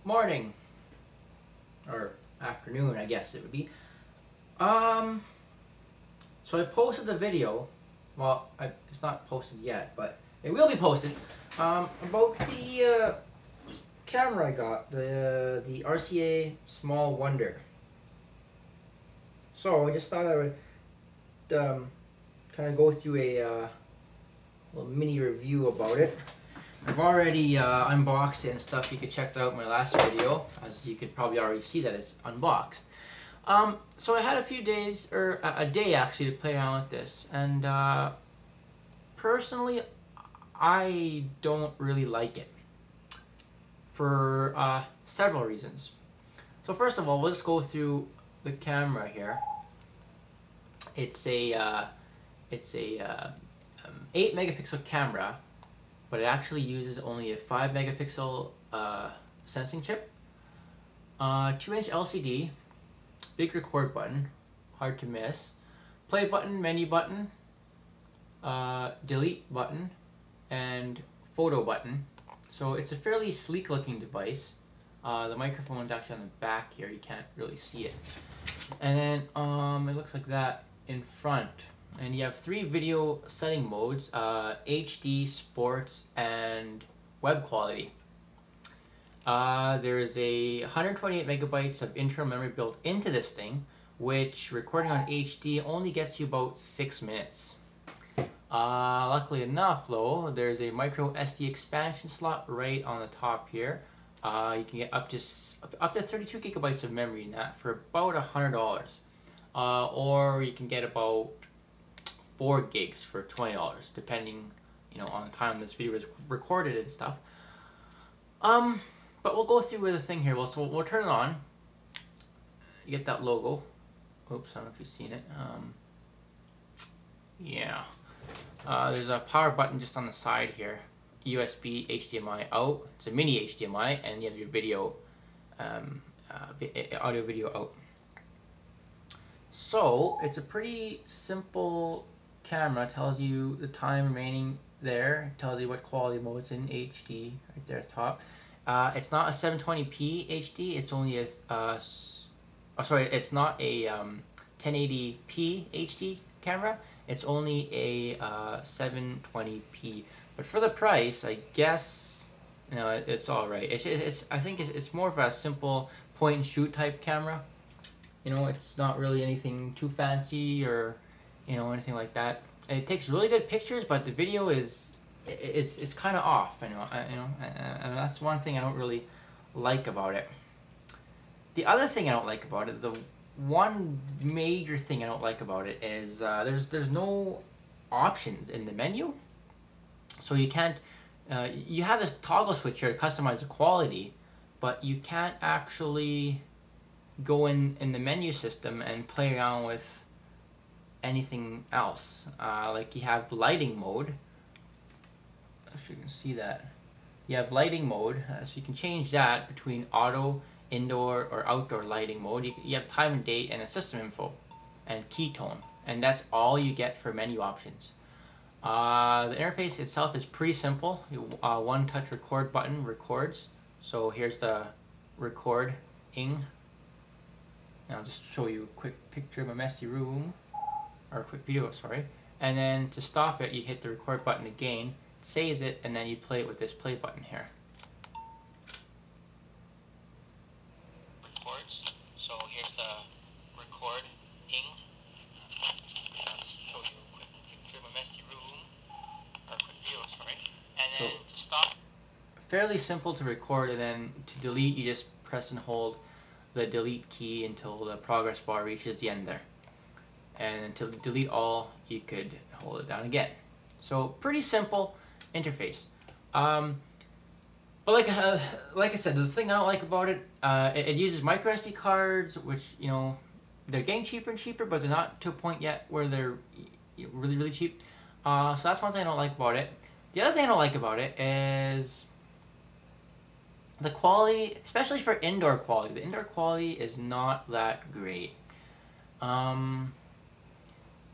morning or afternoon, I guess it would be. So I posted the video. Well, it's not posted yet, but it will be posted. About the camera I got, the RCA Small Wonder. So I just thought I would kind of go through a little mini review about it. I've already unboxed it and stuff. You could check that out in my last video, as you could probably already see that it's unboxed. So I had a few days, or a day actually, to play around with this, and personally, I don't really like it for several reasons. So first of all, we'll just go through the camera here. It's a 8 megapixel camera, but it actually uses only a 5 megapixel sensing chip, 2-inch LCD, big record button, hard to miss, play button, menu button, delete button, and photo button. So it's a fairly sleek looking device. The microphone is actually on the back here, you can't really see it. And then it looks like that in front. And you have 3 video setting modes, HD, sports, and web quality. There is a 128 megabytes of internal memory built into this thing, which recording on HD only gets you about 6 minutes. Luckily enough though, there's a micro SD expansion slot right on the top here. You can get up to 32 gigabytes of memory in that for about $100. Or you can get about 4 gigs for $20, depending, on the time this video is recorded and stuff. But we'll go through with the thing here. So we'll turn it on. You get that logo. Oops, I don't know if you've seen it. Yeah. There's a power button just on the side here. USB, HDMI out. It's a mini HDMI, and you have your video, audio video out. So it's a pretty simple camera. It tells you the time remaining there. It tells you what quality mode it's in, HD, right there at the top. It's not a 720p HD. It's only a it's not a 1080p HD camera. It's only a 720p. But for the price, I guess it's all right. I think it's more of a simple point and shoot type camera. It's not really anything too fancy or anything like that. It takes really good pictures, but the video it's kind of off. And that's one thing I don't really like about it. The other thing I don't like about it, the one major thing I don't like about it is there's no options in the menu. So you can't, you have this toggle switch here to customize the quality, but you can't actually go in the menu system and play around with anything else. Like you have lighting mode, if you can see that. You have lighting mode, so you can change that between auto, indoor, or outdoor lighting mode. You have time and date and a system info and key tone, and that's all you get for menu options. The interface itself is pretty simple. One touch record button records. So here's the recording. And I'll just show you a quick picture of a messy room, or a quick video, sorry. And then to stop it, you hit the record button again, it saves it, and then you play it with this play button here. Records. So here's the recording. I'll just show you a quick picture of a messy room, or a quick video, sorry. And then to stop. Fairly simple to record, and then to delete, you just press and hold the delete key until the progress bar reaches the end there. And to delete all, you could hold it down again. So pretty simple interface. But like I said, the thing I don't like about it, it uses micro SD cards, which they're getting cheaper and cheaper, but they're not to a point yet where they're really cheap. So that's one thing I don't like about it. The other thing I don't like about it is the quality, especially for indoor quality. The indoor quality is not that great. And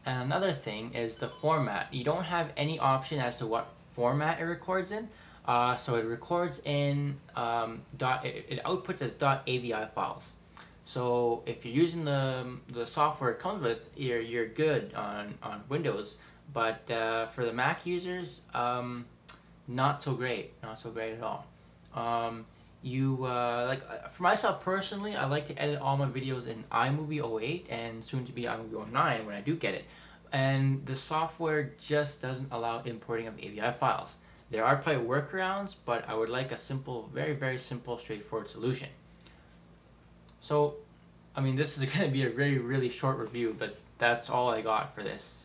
another thing is the format. You don't have any option as to what format it records in. So it records in it outputs as .avi files. So if you're using the software it comes with, you're good on Windows. But for the Mac users, not so great at all. For myself personally, I like to edit all my videos in iMovie 08 and soon to be iMovie 09 when I do get it. And the software just doesn't allow importing of AVI files. There are probably workarounds, but I would like a simple, very, very simple, straightforward solution. So, I mean, this is going to be a really, really short review, but that's all I got for this.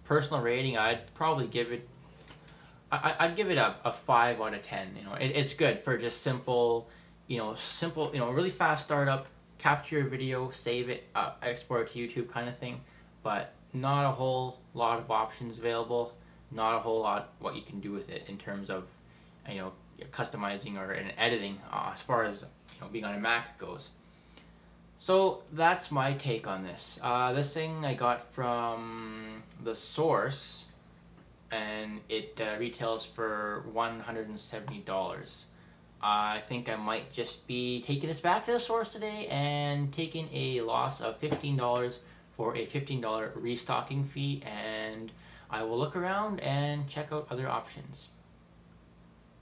Personal rating, I'd probably give it, I'd give it a 5 out of 10. You know, it's good for just simple, really fast startup, capture your video, save it, export it to YouTube kind of thing, but not a whole lot of options available, not a whole lot what you can do with it in terms of, customizing or editing as far as being on a Mac goes. So that's my take on this. This thing I got from the Source, and it retails for $170. I think I might just be taking this back to the Source today and taking a loss of $15 for a $15 restocking fee, and I will look around and check out other options.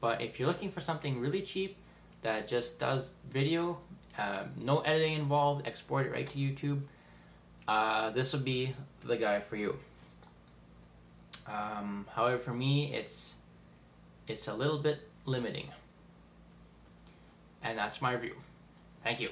But if you're looking for something really cheap that just does video, no editing involved, export it right to YouTube, this would be the guy for you. However, for me, it's a little bit limiting. And that's my review. Thank you.